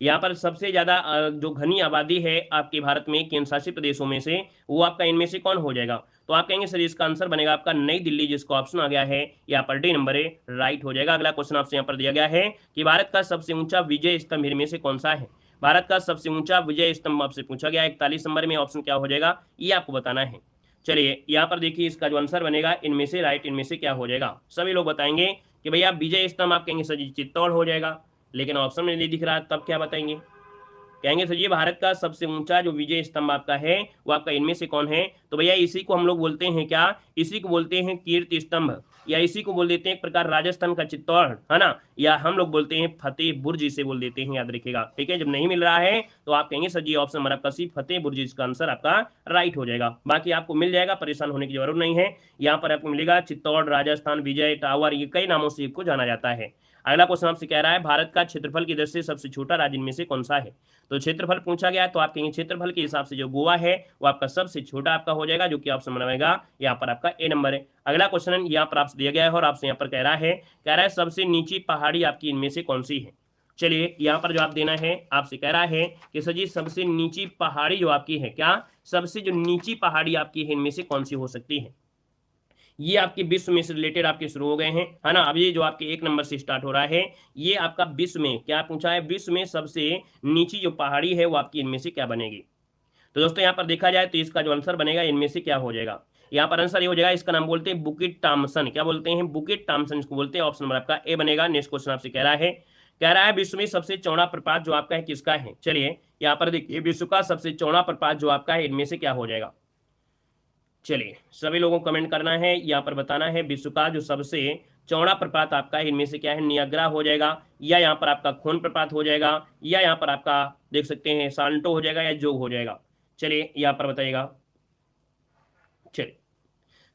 यहाँ पर सबसे ज्यादा जो घनी आबादी है आपके भारत में केंद्र शासित प्रदेशों में से, वो आपका इनमें से कौन हो जाएगा? तो आप कहेंगे सर इसका आंसर बनेगा आपका नई दिल्ली, जिसका ऑप्शन आ गया है यहाँ पर डी नंबर है, राइट हो जाएगा। अगला क्वेश्चन आपसे यहाँ पर दिया गया है कि भारत का सबसे ऊंचा विजय स्तंभ इनमें से कौन सा है? भारत का सबसे ऊंचा विजय स्तंभ आपसे पूछा गया, 41 नंबर में ऑप्शन क्या हो जाएगा, ये आपको बताना है। चलिए यहाँ पर देखिए, इसका जो आंसर बनेगा इनमें से राइट, इनमें से क्या हो जाएगा, सभी लोग बताएंगे कि भैया विजय स्तंभ, आप कहेंगे सर जी चित्तौड़ हो जाएगा, लेकिन ऑप्शन में नहीं दिख रहा, तब क्या बताएंगे? कहेंगे सर ये भारत का सबसे ऊंचा जो विजय स्तंभ आपका है वो आपका इनमें से कौन है? तो भैया इसी को हम लोग बोलते हैं क्या, इसी को बोलते हैं कीर्ति स्तंभ, या इसी को बोल देते हैं एक प्रकार राजस्थान का चित्तौड़, है ना, या हम लोग बोलते हैं फतेह बुर्ज इसे बोल देते हैं, याद रखिएगा। ठीक है, जब नहीं मिल रहा है तो आप कहेंगे सर जी ऑप्शन नंबर आपका सी फतेह बुर्ज, इसका आंसर आपका राइट हो जाएगा। बाकी आपको मिल जाएगा, परेशान होने की जरूरत नहीं है। यहाँ पर आपको मिलेगा चित्तौड़, राजस्थान, विजय टावर, ये कई नामों से इसको जाना जाता है। अगला क्वेश्चन आपसे कह रहा है भारत का क्षेत्रफल की दृष्टि से सबसे छोटा राज्य इनमें से कौन सा है? तो क्षेत्रफल पूछा गया तो आप कहेंगे क्षेत्रफल के हिसाब से जो गोवा है वो आपका सबसे छोटा आपका हो जाएगा, जो कि ऑप्शन बनाएगा यहाँ पर आपका ए नंबर है। अगला क्वेश्चन यहाँ पर आपसे दिया गया है और आपसे यहाँ पर कह रहा है सबसे नीची पहाड़ी आपकी इनमें से कौन सी है? चलिए यहाँ पर जवाब देना है, आपसे कह रहा है कि सर जी सबसे नीची पहाड़ी जो आपकी है, क्या सबसे जो नीची पहाड़ी आपकी है इनमें से कौन सी हो सकती है? ये आपके विश्व में से रिलेटेड आपके शुरू हो गए हैं, है ना। अब ये जो आपके एक नंबर से स्टार्ट हो रहा है, ये आपका विश्व में क्या पूछा है, विश्व में सबसे नीची जो पहाड़ी है वो आपकी इनमें से क्या बनेगी? तो दोस्तों यहाँ पर देखा जाए तो इसका जो आंसर बनेगा इनमें से क्या हो जाएगा, यहाँ पर आंसर ये हो जाएगा, इसका नाम बोलते हैं बुकिट टॉमसन। क्या बोलते हैं, बुकिट टॉमसन इसको बोलते हैं, ऑप्शन नंबर आपका ए बनेगा। नेक्स्ट क्वेश्चन आपसे कह रहा है विश्व में सबसे चौड़ा प्रपात जो आपका है किसका है? चलिए यहाँ पर देखिए, विश्व का सबसे चौड़ा प्रपात जो आपका है इनमें से क्या हो जाएगा? चलिए सभी लोगों को कमेंट करना है, यहाँ पर बताना है विश्व का जो सबसे चौड़ा प्रपात आपका है इनमें से क्या है, नियाग्रा हो जाएगा, या यहाँ पर आपका खून प्रपात हो जाएगा, या यहाँ पर आपका देख सकते हैं साल्टो हो जाएगा, या जोग हो जाएगा। चलिए यहाँ पर बताइएगा। चलिए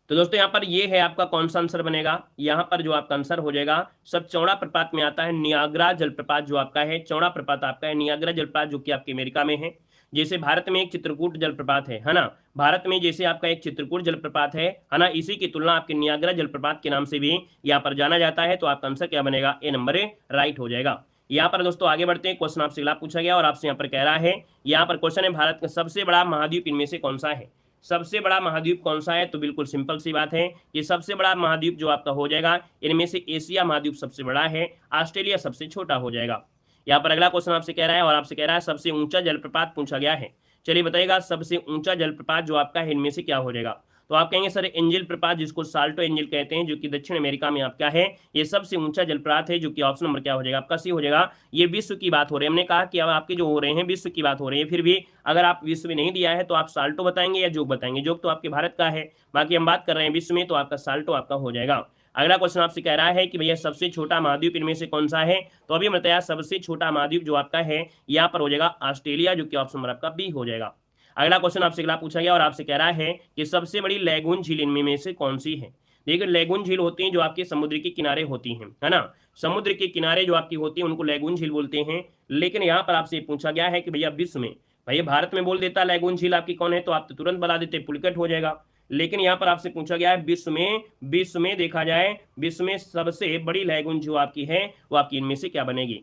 तो दोस्तों यहाँ पर ये है आपका कौन सा आंसर बनेगा, यहाँ पर जो आपका आंसर हो जाएगा सब चौड़ा प्रपात में आता है नियाग्रा जलप्रपात, जो आपका है चौड़ा प्रपात आपका है नियाग्रा जलप्रपात, जो कि आपके अमेरिका में है। जैसे भारत में एक चित्रकूट जलप्रपात है ना, भारत में जैसे आपका एक चित्रकूट जलप्रपात है ना, इसी की तुलना आपके नियाग्रा जलप्रपात के नाम से भी यहाँ पर जाना जाता है। तो आपका आंसर क्या बनेगा, ए नंबर राइट हो जाएगा। यहाँ पर दोस्तों आगे बढ़ते हैं, क्वेश्चन आपसे अगला पूछा गया और आपसे यहाँ पर कह रहा है, यहाँ पर क्वेश्चन है भारत का सबसे बड़ा महाद्वीप इनमें से कौन सा है। सबसे बड़ा महाद्वीप कौन सा है, तो बिल्कुल सिंपल सी बात है, ये सबसे बड़ा महाद्वीप जो आपका हो जाएगा इनमें से एशिया महाद्वीप सबसे बड़ा है, ऑस्ट्रेलिया सबसे छोटा हो जाएगा। यहाँ पर अगला क्वेश्चन आपसे कह रहा है और आपसे कह रहा है सबसे ऊंचा जलप्रपात पूछा गया है। चलिए बताइएगा सबसे ऊंचा जलप्रपात जो आपका है इनमें से क्या हो जाएगा। तो आप कहेंगे सर एंजल प्रपात जिसको साल्टो एंजल कहते हैं जो कि दक्षिण अमेरिका में आपका है, ये सबसे ऊंचा जलप्रपात है, जो कि ऑप्शन नंबर क्या हो जाएगा आपका सी हो जाएगा। ये विश्व की बात हो रही है, हमने कहा कि अब आपके जो हो रहे हैं विश्व की बात हो रही है, फिर भी अगर आप विश्व में नहीं दिया है तो आप साल्टो बताएंगे या जोग बताएंगे। जोग तो आपके भारत का है, बाकी हम बात कर रहे हैं विश्व में, तो आपका साल्टो आपका हो जाएगा। अगला क्वेश्चन आपसे कह रहा है कि भैया सबसे छोटा महाद्वीप इनमें से कौन सा है। तो अभी बताया सबसे छोटा महाद्वीप जो आपका है यहाँ पर हो जाएगा ऑस्ट्रेलिया, जो कि ऑप्शन नंबर आपका बी हो जाएगा। अगला क्वेश्चन आपसे अगला पूछा गया और आपसे कह रहा है कि सबसे बड़ी लैगून झील इनमें में से कौन सी है। देखिए लैगून झील होती हैं जो आपके समुद्र के किनारे होती हैं, है ना, समुद्र के किनारे जो आपकी होती है उनको लैगून झील बोलते हैं। लेकिन यहाँ पर आपसे पूछा गया है कि भैया विश्व में, भैया भारत में बोल देता लैगून झील आपकी कौन है तो आप तो तुरंत बता देते, पुलिकट हो जाएगा। लेकिन यहाँ पर आपसे पूछा गया है विश्व में देखा जाए विश्व में सबसे बड़ी लैगून जो आपकी है वो आपकी इनमें से क्या बनेगी।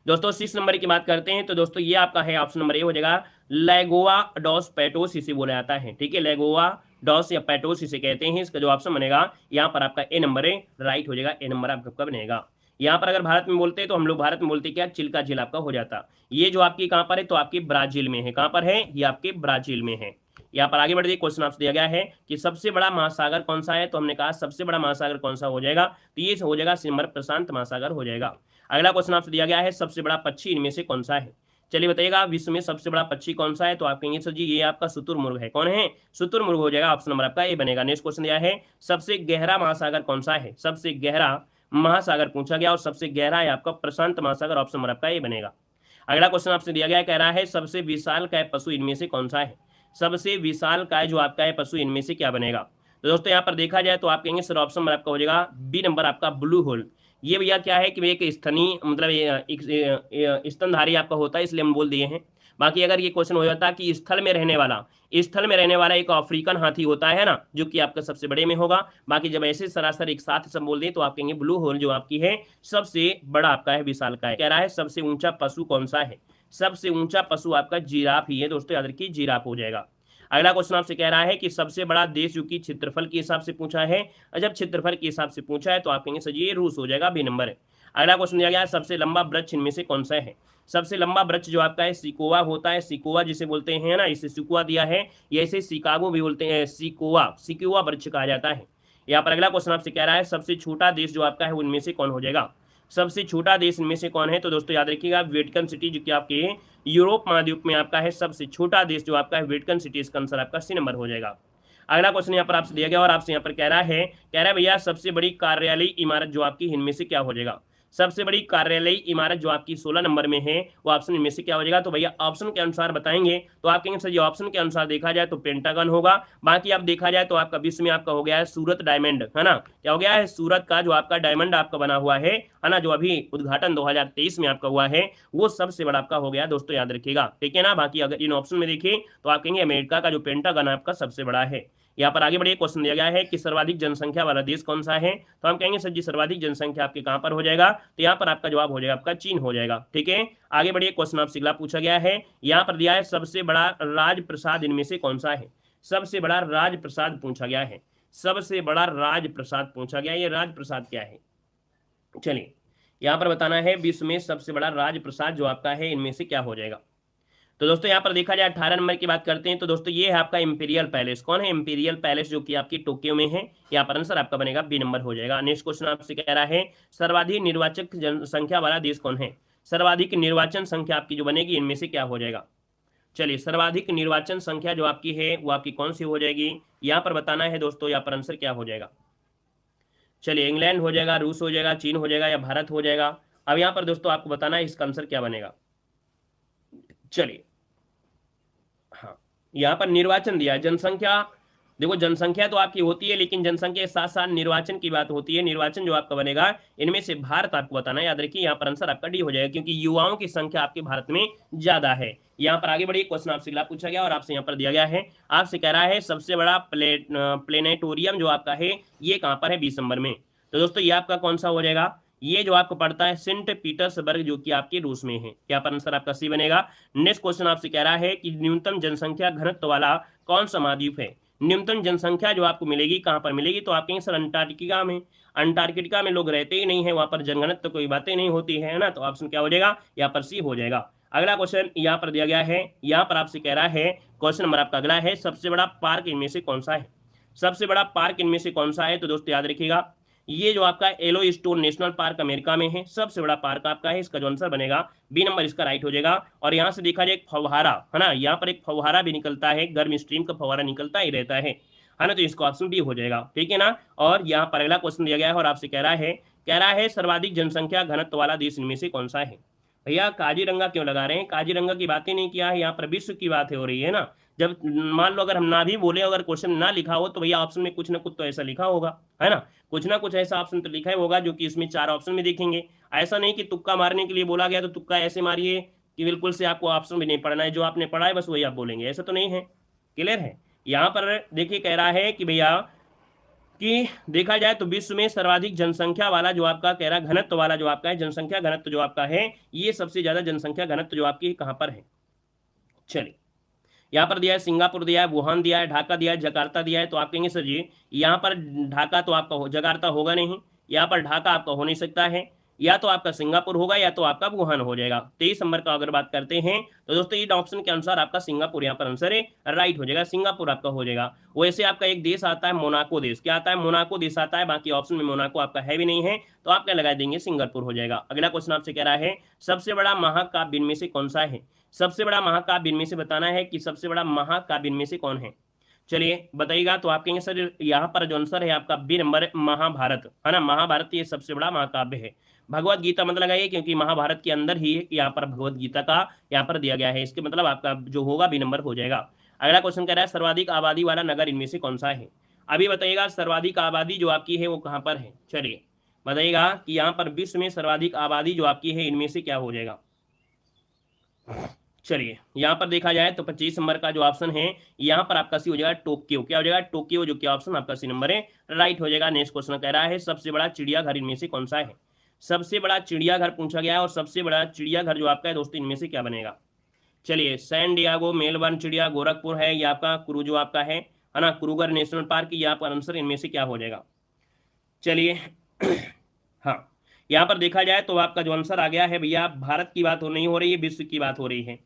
दोस्तों 6 नंबर की बात करते हैं तो दोस्तों ये आपका है ऑप्शन नंबर ए हो जाएगा, लैगोआ डॉस पैटोस इसे बोला जाता है। ठीक है, लैगोआ डॉस या पैटोस इसे कहते हैं। इसका जो ऑप्शन बनेगा यहाँ पर आपका ए नंबर है, राइट हो जाएगा, ए नंबर आपका बनेगा। यहाँ पर अगर भारत में बोलते हैं तो हम लोग भारत में बोलते क्या, चिल्का झील आपका हो जाता। ये जो आपकी कहाँ पर है तो आपकी ब्राजील में है, कहाँ पर है ये आपके ब्राजील में है। यहाँ पर आगे बढ़ जाइए, क्वेश्चन आपसे दिया गया है कि सबसे बड़ा महासागर कौन सा है। तो हमने कहा सबसे बड़ा महासागर कौन सा हो जाएगा, तो ये हो जाएगा सिमर प्रशांत महासागर हो जाएगा। अगला क्वेश्चन आपसे दिया गया है सबसे बड़ा पक्षी इनमें से कौन सा है। चलिए बताइएगा विश्व में सबसे बड़ा पक्षी कौन सा है। तो आप कहेंगे सर जी ये आपका शुतुरमुर्ग है। कौन है, शुतुरमुर्ग हो जाएगा, ऑप्शन नंबर आपका ए बनेगा। नेक्स्ट क्वेश्चन दिया है सबसे गहरा महासागर कौन सा है। सबसे गहरा महासागर पूछा गया और सबसे गहरा है आपका प्रशांत महासागर, ऑप्शन नंबर आपका ए बनेगा। अगला क्वेश्चन आपसे दिया गया कह रहा है सबसे विशालकाय पशु इनमें से कौन सा है। सबसे विशालकाय जो आपका है पशु इनमें से क्या बनेगा। तो दोस्तों यहाँ पर देखा जाए तो आप कहेंगे सर ऑप्शन नंबर आपका हो जाएगा बी नंबर आपका ब्लू होल। ये भैया क्या है कि एक स्तनी मतलब एक स्तनधारी आपका होता है, इसलिए हम बोल दिए हैं। बाकी अगर ये क्वेश्चन हो जाता कि स्थल में रहने वाला एक अफ्रीकन हाथी होता है ना, जो कि आपका सबसे बड़े में होगा। बाकी जब ऐसे सरासर एक साथ सब बोल दें तो आप कहेंगे ब्लू होल जो आपकी है सबसे बड़ा आपका है विशालकाय। कह रहा है सबसे ऊंचा पशु कौन सा है। सबसे ऊंचा पशु आपका जिराफ ही है दोस्तों, याद रखिए जिराफ हो जाएगा। अगला क्वेश्चन आपसे कह रहा है कि सबसे बड़ा देश जो कि क्षेत्रफल के हिसाब से पूछा है, और जब क्षेत्रफल के हिसाब से पूछा है तो आप कहेंगे सर ये रूस हो जाएगा, बी नंबर है। अगला क्वेश्चन दिया गया है सबसे लंबा वृक्ष इनमें से कौन सा है। सबसे लंबा वृक्ष जो आपका है सिकोआ होता है, सिकोआ जिसे बोलते हैं ना, इसे सिकोआ दिया है, या इसे शिकागो भी बोलते हैं, सिकोआ वृक्ष कहा जाता है। यहाँ पर अगला क्वेश्चन आपसे कह रहा है सबसे छोटा देश जो आपका है उनमें से कौन हो जाएगा। सबसे छोटा देश इनमें से कौन है। तो दोस्तों याद रखिएगा वेटिकन सिटी जो कि आपके यूरोप महाद्वीप में आपका है सबसे छोटा देश जो आपका है वेटिकन सिटी, इसका आंसर आपका सी नंबर हो जाएगा। अगला क्वेश्चन यहाँ पर आपसे दिया गया और आपसे यहाँ पर कह रहा है भैया सबसे बड़ी कार्यालयी इमारत जो आपकी इनमें से क्या हो जाएगा। सबसे बड़ी कार्यालयी इमारत जो आपकी 16 नंबर में है वो ऑप्शन इनमें से क्या हो जाएगा। तो भैया ऑप्शन के अनुसार बताएंगे तो आप कहेंगे सर ये ऑप्शन के अनुसार देखा जाए तो पेंटागन होगा। बाकी आप देखा जाए तो आपका विश्व में आपका हो गया है सूरत डायमंड, है ना, क्या हो गया है सूरत का जो आपका डायमंड आपका बना हुआ है ना, जो अभी उद्घाटन 2023 में आपका हुआ है वो सबसे बड़ा आपका हो गया दोस्तों, याद रखिएगा, ठीक है ना। बाकी अगर इन ऑप्शन में देखिए तो आप कहेंगे अमेरिका का जो पेंटागन आपका सबसे बड़ा है। यहाँ पर आगे बढ़िए, क्वेश्चन दिया गया है कि सर्वाधिक जनसंख्या वाला देश कौन सा है। तो हम कहेंगे सर जी सर्वाधिक जनसंख्या आपके कहाँ पर हो जाएगा। तो यहाँ पर आपका जवाब हो जाएगा आपका चीन हो जाएगा, ठीक है। आगे बढ़िए, क्वेश्चन आपसे अगला पूछा गया है, यहाँ पर दिया है सबसे बड़ा राजप्रसाद इनमें से कौन सा है। सबसे बड़ा राजप्रसाद पूछा गया है, सबसे बड़ा राजप्रसाद पूछा गया है, ये राजप्रसाद क्या है। चलिए यहाँ पर बताना है विश्व में सबसे बड़ा राजप्रसाद जो आपका है इनमें से क्या हो जाएगा। तो दोस्तों यहाँ पर देखा जाए 18 नंबर की बात करते हैं तो दोस्तों ये है आपका इंपीरियल पैलेस। कौन है, इंपीरियल पैलेस जो कि आपकी टोक्यो में है। यहाँ पर आंसर आपका बनेगा बी नंबर हो जाएगा। नेक्स्ट क्वेश्चन आपसे कह रहा है सर्वाधिक निर्वाचक जनसंख्या वाला देश कौन है। सर्वाधिक निर्वाचन संख्या आपकी जो बनेगी इनमें से क्या हो जाएगा। चलिए सर्वाधिक निर्वाचन संख्या जो आपकी है वो आपकी कौन सी हो जाएगी, यहाँ पर बताना है दोस्तों। यहाँ पर आंसर क्या हो जाएगा। चलिए इंग्लैंड हो जाएगा, रूस हो जाएगा, चीन हो जाएगा या भारत हो जाएगा। अब यहाँ पर दोस्तों आपको बताना है इसका आंसर क्या बनेगा। चलिए हाँ, यहाँ पर निर्वाचन दिया है, जनसंख्या देखो जनसंख्या तो आपकी होती है लेकिन जनसंख्या के साथ साथ निर्वाचन की बात होती है। निर्वाचन जो आपका बनेगा इनमें से भारत आपको बताना है, याद रखिए यहाँ पर आंसर आपका डी हो जाएगा क्योंकि युवाओं की संख्या आपके भारत में ज्यादा है। यहाँ पर आगे बढ़िए, क्वेश्चन आपसे अगला पूछा गया और आपसे यहाँ पर दिया गया है, आपसे कह रहा है सबसे बड़ा प्लेनेटोरियम जो आपका है ये कहाँ पर है 20 नंबर में। तो दोस्तों ये आपका कौन सा हो जाएगा, ये जो आपको पड़ता है सेंट पीटर्सबर्ग, जो कि आपके रूस में है। यहाँ पर आंसर आपका सी बनेगा। नेक्स्ट क्वेश्चन आपसे कह रहा है कि न्यूनतम जनसंख्या घनत्व वाला कौन सा महाद्वीप है। न्यूनतम जनसंख्या जो आपको मिलेगी कहाँ पर मिलेगी, तो आप कहेंगे सर अंटार्कटिका में। अंटार्कटिका में लोग रहते ही नहीं है, वहां पर जनघनत्व कोई बातें नहीं होती है ना, तो ऑप्शन क्या हो जाएगा, यहाँ पर सी हो जाएगा। अगला क्वेश्चन यहाँ पर दिया गया है, यहाँ पर आपसे कह रहा है, क्वेश्चन नंबर आपका अगला है, सबसे बड़ा पार्क इनमें से कौन सा है। सबसे बड़ा पार्क इनमें से कौन सा है, तो दोस्तों याद रखिएगा, ये जो आपका येलोस्टोन नेशनल पार्क अमेरिका में है, सबसे बड़ा पार्क आपका है। इसका जो आंसर बनेगा बी नंबर इसका राइट हो जाएगा। और यहाँ से देखा जाए एक फव्वारा है ना, यहाँ पर एक फव्वारा भी निकलता है, गर्म स्ट्रीम का फव्वारा निकलता ही रहता है ना, तो इसका ऑप्शन बी हो जाएगा, ठीक है ना। और यहाँ पर अगला क्वेश्चन दिया गया है और आपसे कह रहा है सर्वाधिक जनसंख्या घनत्व वाला देश इनमें से कौन सा है। भैया काजीरंगा क्यों लगा रहे हैं, काजीरंगा की बातें नहीं किया है, यहाँ पर विश्व की बात हो रही है ना। जब मान लो अगर हम ना भी बोले, अगर क्वेश्चन ना लिखा हो, तो भैया ऑप्शन में कुछ ना कुछ तो ऐसा लिखा होगा, है ना, कुछ ना कुछ ऐसा ऑप्शन तो लिखा ही होगा जो कि इसमें 4 ऑप्शन में देखेंगे। ऐसा नहीं कि तुक्का मारने के लिए बोला गया तो तुक्का ऐसे मारिए कि बिल्कुल से आपको ऑप्शन भी नहीं पढ़ना है, जो आपने पढ़ा है बस वही आप बोलेंगे, ऐसा तो नहीं है। क्लियर है। यहाँ पर देखिए कह रहा है कि भैया कि देखा जाए तो विश्व में सर्वाधिक जनसंख्या वाला जो आपका कह रहा है घनत्व वाला जो आपका है, जनसंख्या घनत्व जो आपका है, ये सबसे ज्यादा जनसंख्या घनत्व जो आपकी कहां पर है। चलिए यहाँ पर दिया है सिंगापुर दिया है, वुहान दिया है, ढाका दिया है, जकार्ता दिया है, तो आप कहेंगे सर जी यहाँ पर ढाका तो आपका जकार्ता होगा नहीं, यहाँ पर ढाका आपका हो नहीं सकता है, या तो आपका सिंगापुर होगा या तो आपका वुहान हो जाएगा। 23 नंबर का अगर बात करते हैं तो दोस्तों ये ऑप्शन के अनुसार आपका सिंगापुर यहाँ पर आंसर है, राइट हो जाएगा, सिंगापुर आपका हो जाएगा। वैसे आपका एक देश आता है मोनाको देश, क्या आता है, मोनाको देश आता है, बाकी ऑप्शन में मोनाको आपका है भी नहीं है, तो आप क्या लगा देंगे, सिंगापुर हो जाएगा। अगला क्वेश्चन आपसे कह रहा है सबसे बड़ा महाकाव्य इनमें से कौन सा है। सबसे बड़ा महाकाव्य इनमें से बताना है कि सबसे बड़ा महाकाव्य इनमें से कौन है। चलिए बताइएगा, तो आप कहेंगे सर यहाँ पर जो आंसर है आपका बी नंबर महाभारत, है ना, महाभारत ये सबसे बड़ा महाकाव्य है। भगवत गीता मत लगाइए क्योंकि महाभारत के अंदर ही यहाँ पर भगवत गीता का यहाँ पर दिया गया है, इसके मतलब आपका जो होगा बी नंबर हो जाएगा। अगला क्वेश्चन कह रहा है सर्वाधिक आबादी वाला नगर इनमें से कौन सा है। अभी बताइएगा सर्वाधिक आबादी जो आपकी है वो कहाँ पर है। चलिए बताइएगा कि यहाँ पर विश्व में सर्वाधिक आबादी जो आपकी है इनमें से क्या हो जाएगा। चलिए यहाँ पर देखा जाए तो 25 नंबर का जो ऑप्शन है यहाँ पर आपका सी हो जाएगा टोक्यो, क्या हो जाएगा, टोक्यो, जो कि ऑप्शन आपका सी नंबर है, राइट हो जाएगा। नेक्स्ट क्वेश्चन कह रहा है सबसे बड़ा चिड़ियाघर इनमें से कौन सा है। सबसे बड़ा चिड़ियाघर पूछा गया है और सबसे बड़ा चिड़ियाघर जो आपका है दोस्तों इनमें से क्या बनेगा। चलिए सैन डियागो, मेलबर्न चिड़िया, गोरखपुर है, या आपका क्रू जो आपका है ना, क्रूगर नेशनल पार्क, या आपका आंसर इनमें से क्या हो जाएगा। चलिए हाँ यहाँ पर देखा जाए तो आपका जो आंसर आ गया है भैया, भारत की बात नहीं हो रही है, विश्व की बात हो रही है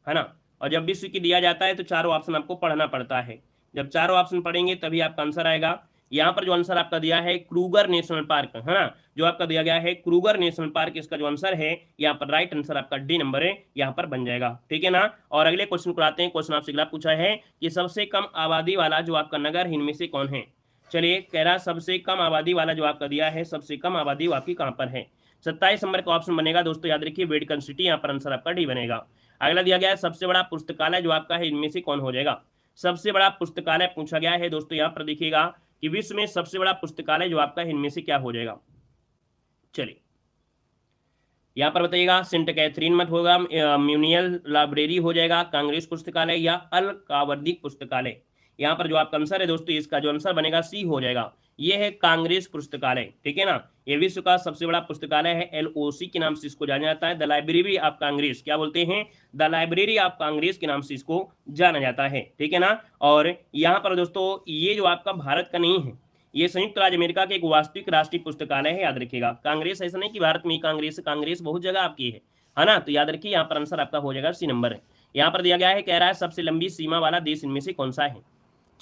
ना। और जब विश्व की दिया जाता है तो चारों ऑप्शन आपको पढ़ना पड़ता है, जब चारों ऑप्शन पढ़ेंगे तभी आपका आंसर आएगा। यहाँ पर जो आंसर आपका दिया है क्रूगर नेशनल पार्क, है ना, जो आपका दिया गया है क्रूगर नेशनल पार्क, इसका जो आंसर है यहाँ पर राइट आंसर आपका डी नंबर है, यहाँ पर बन जाएगा, ठीक है ना। और अगले क्वेश्चन को आते हैं। क्वेश्चन आपसे अगला पूछा है कि सबसे कम आबादी वाला जो आपका नगर इनमें से कौन है। चलिए कह रहा सबसे कम आबादी वाला जो आपका दिया है, सबसे कम आबादी आपकी कहाँ पर है। 27 नंबर का ऑप्शन बनेगा दोस्तों, याद रखिए वेटिकन सिटी, यहाँ पर आंसर आपका डी बनेगा। अगला दिया गया है सबसे बड़ा पुस्तकालय जो आपका है इनमें से कौन हो जाएगा। सबसे बड़ा पुस्तकालय पूछा गया है दोस्तों, यहाँ पर देखिएगा कि विश्व में सबसे बड़ा पुस्तकालय जो आपका है इनमें से क्या हो जाएगा। चलिए यहाँ पर बताइएगा सेंट कैथरीन मत होगा, म्यूनियल लाइब्रेरी हो जाएगा, कांग्रेस पुस्तकालय, या अल कावर्दी पुस्तकालय। यहाँ पर जो आपका आंसर है दोस्तों इसका जो आंसर बनेगा सी हो जाएगा, ये है कांग्रेस पुस्तकालय, ठीक है ना। ये विश्व का सबसे बड़ा पुस्तकालय है, LOC के नाम से इसको जाना जाता है, द लाइब्रेरी ऑफ कांग्रेस, क्या बोलते हैं, द लाइब्रेरी ऑफ कांग्रेस के नाम से इसको जाना जाता है, ठीक है ना। और यहाँ पर दोस्तों ये जो आपका भारत का नहीं है, ये संयुक्त राज्य अमेरिका के एक वास्तविक राष्ट्रीय पुस्तकालय है, याद रखिएगा। कांग्रेस ऐसा नहीं कि भारत में कांग्रेस, कांग्रेस बहुत जगह आपकी है ना, तो याद रखिए यहाँ पर आंसर आपका हो जाएगा सी नंबर है। यहाँ पर दिया गया है, कह रहा है सबसे लंबी सीमा वाला देश इनमें से कौन सा है।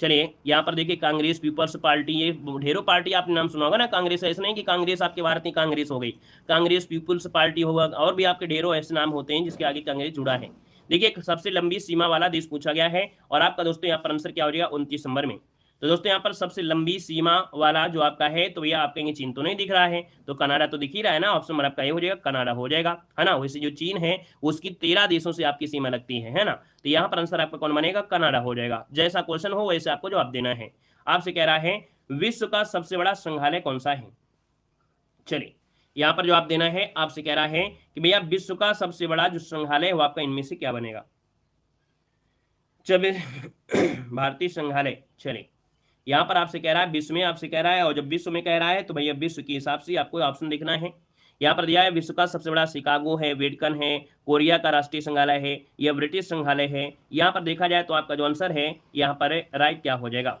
चलिए यहाँ पर देखिए कांग्रेस पीपल्स पार्टी, ये ढेरों पार्टी आपने नाम सुना होगा ना, कांग्रेस ऐसा नहीं कि कांग्रेस आपके भारत की कांग्रेस हो गई, कांग्रेस पीपल्स पार्टी होगा, और भी आपके ढेरों ऐसे नाम होते हैं जिसके आगे कांग्रेस जुड़ा है। देखिए सबसे लंबी सीमा वाला देश पूछा गया है और आपका दोस्तों यहाँ पर आंसर क्या हो जाएगा 29 नंबर में। तो दोस्तों यहाँ पर सबसे लंबी सीमा वाला जो आपका है, तो भैया आप कहेंगे चीन तो नहीं दिख रहा है, तो कनाडा तो दिख ही रहा है ना, ऑप्शन नंबर आपका ये हो जाएगा, कनाडा हो जाएगा, है ना। वैसे जो चीन है उसकी 13 देशों से आपकी सीमा लगती है ना, तो यहाँ पर आंसर आपका कौन बनेगा, कनाडा हो जाएगा। जैसा क्वेश्चन हो वैसे आपको जवाब देना है। आपसे कह रहा है विश्व का सबसे बड़ा संग्रहालय कौन सा है। चलिए यहाँ पर जवाब देना है, आपसे कह रहा है कि भैया विश्व का सबसे बड़ा जो संग्रहालय है वो आपका इनमें से क्या बनेगा। चलिए भारतीय संग्रहालय, चलिए यहाँ पर आपसे कह रहा है विश्व में, आपसे कह रहा है, और जब विश्व में कह रहा है तो भैया विश्व के हिसाब से आपको ऑप्शन देखना है। यहाँ पर दिया है विश्व का सबसे बड़ा शिकागो है, वेटिकन है, कोरिया का राष्ट्रीय संग्रहालय है, यह ब्रिटिश संग्रहालय है। यहाँ पर देखा जाए तो आपका जो आंसर है यहाँ पर राइट क्या हो जाएगा।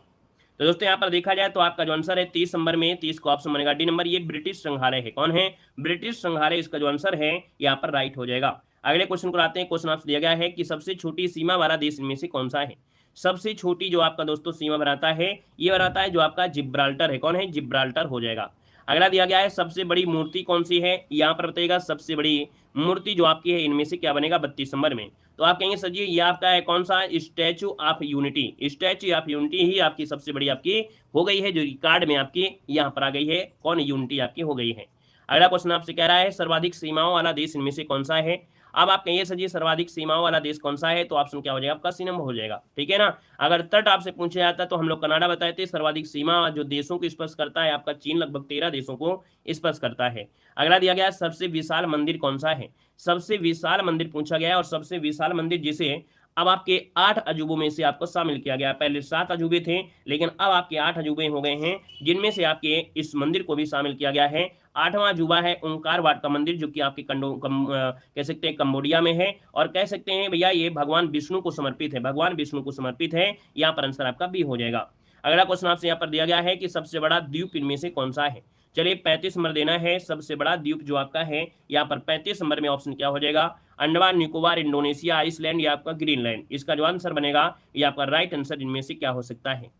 तो दोस्तों यहाँ पर देखा जाए तो आपका जो आंसर है 30 नंबर में 30 का ऑप्शन बनेगा डी नंबर, ये ब्रिटिश संग्रहालय है। कौन है? ब्रिटिश संग्रहालय, इसका जो आंसर है यहाँ पर राइट हो जाएगा। अगले क्वेश्चन को आते हैं। क्वेश्चन आपसे दिया गया है कि सबसे छोटी सीमा वाला देश इनमें से कौन सा है। सबसे छोटी जो आपका दोस्तों सीमा बनाता है ये बनाता है जो आपका जिब्राल्टर है। कौन है? जिब्राल्टर हो जाएगा। अगला दिया गया है सबसे बड़ी मूर्ति कौन सी है, यहाँ पर बताइएगा। सबसे बड़ी मूर्ति जो आपकी है इनमें से क्या बनेगा 32 नंबर में। तो आप कहेंगे सर जी ये आपका है कौन सा? Statue of unity. Statue of unity ही आपकी सबसे बड़ी आपकी हो गई है, जो रिकॉर्ड में आपकी यहाँ पर आ गई है। कौन? यूनिटी आपकी हो गई है। अगला क्वेश्चन आपसे कह रहा है सर्वाधिक सीमाओं वाला देश इनमें से कौन सा है। अब आप कहिए सर जी सर्वाधिक सीमाओं वाला देश कौन सा है, तो ऑप्शन क्या हो जाएगा आपका? सी नंबर हो जाएगा। ठीक है ना। अगर तट आपसे पूछा जाता तो हम लोग कनाडा बताए थे। सर्वाधिक सीमा जो देशों को स्पर्श करता है आपका चीन लगभग 13 देशों को स्पर्श करता है। अगला दिया गया सबसे विशाल मंदिर कौन सा है। सबसे विशाल मंदिर पूछा गया है, और सबसे विशाल मंदिर जिसे अब आपके 8 अजूबों में से आपको शामिल किया गया। पहले 7 अजूबे थे, लेकिन अब आपके 8 अजूबे हो गए हैं, जिनमें से आपके इस मंदिर को भी शामिल किया गया है। 8वां अजूबा है ओंकार वाट का मंदिर, जो कि आपके कह सकते हैं कंबोडिया में है, और कह सकते हैं भैया ये भगवान विष्णु को समर्पित है। भगवान विष्णु को समर्पित है। यहाँ पर आंसर आपका बी हो जाएगा। अगला क्वेश्चन आपसे यहाँ पर दिया गया है कि सबसे बड़ा द्वीप इनमें से कौन सा है। चलिए 35 नंबर देना है। सबसे बड़ा द्वीप जो आपका है यहाँ पर 35 नंबर में ऑप्शन क्या हो जाएगा? अंडमान निकोबार, इंडोनेशिया, आइसलैंड या आपका ग्रीनलैंड। इसका जो आंसर बनेगा ये आपका राइट आंसर इनमें से क्या हो सकता है।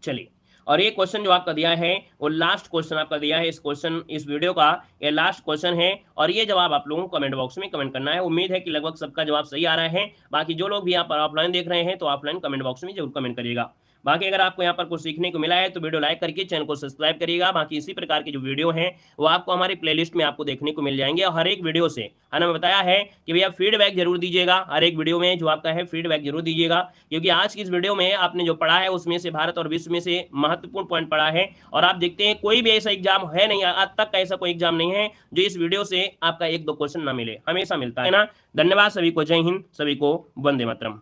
चलिए, और ये क्वेश्चन जो आपका दिया है वो लास्ट क्वेश्चन आपका दिया है। इस वीडियो का ये लास्ट क्वेश्चन है, और ये जवाब आप लोगों को कमेंट बॉक्स में कमेंट करना है। उम्मीद है कि लगभग सबका जवाब सही आ रहा है। बाकी जो लोग भी यहाँ पर ऑफलाइन देख रहे हैं तो ऑफलाइन कमेंट बॉक्स में जरूर कमेंट करिएगा। बाकी अगर आपको यहाँ पर कुछ सीखने को मिला है तो वीडियो लाइक करके चैनल को सब्सक्राइब करिएगा। बाकी इसी प्रकार के जो वीडियो हैं वो आपको हमारे प्लेलिस्ट में आपको देखने को मिल जाएंगे। और हर एक वीडियो से हमें बताया है कि भैया फीडबैक जरूर दीजिएगा। हर एक वीडियो में जो आपका है फीडबैक जरूर दीजिएगा, क्योंकि आज की इस वीडियो में आपने जो पढ़ा है उसमें से भारत और विश्व में से महत्वपूर्ण पॉइंट पढ़ा है। और आप देखते हैं कोई भी ऐसा एग्जाम है नहीं, आज तक का ऐसा कोई एग्जाम नहीं है जो इस वीडियो से आपका 1-2 क्वेश्चन ना मिले, हमेशा मिलता है ना। धन्यवाद सभी को। जय हिंद, सभी को वंदे मातरम।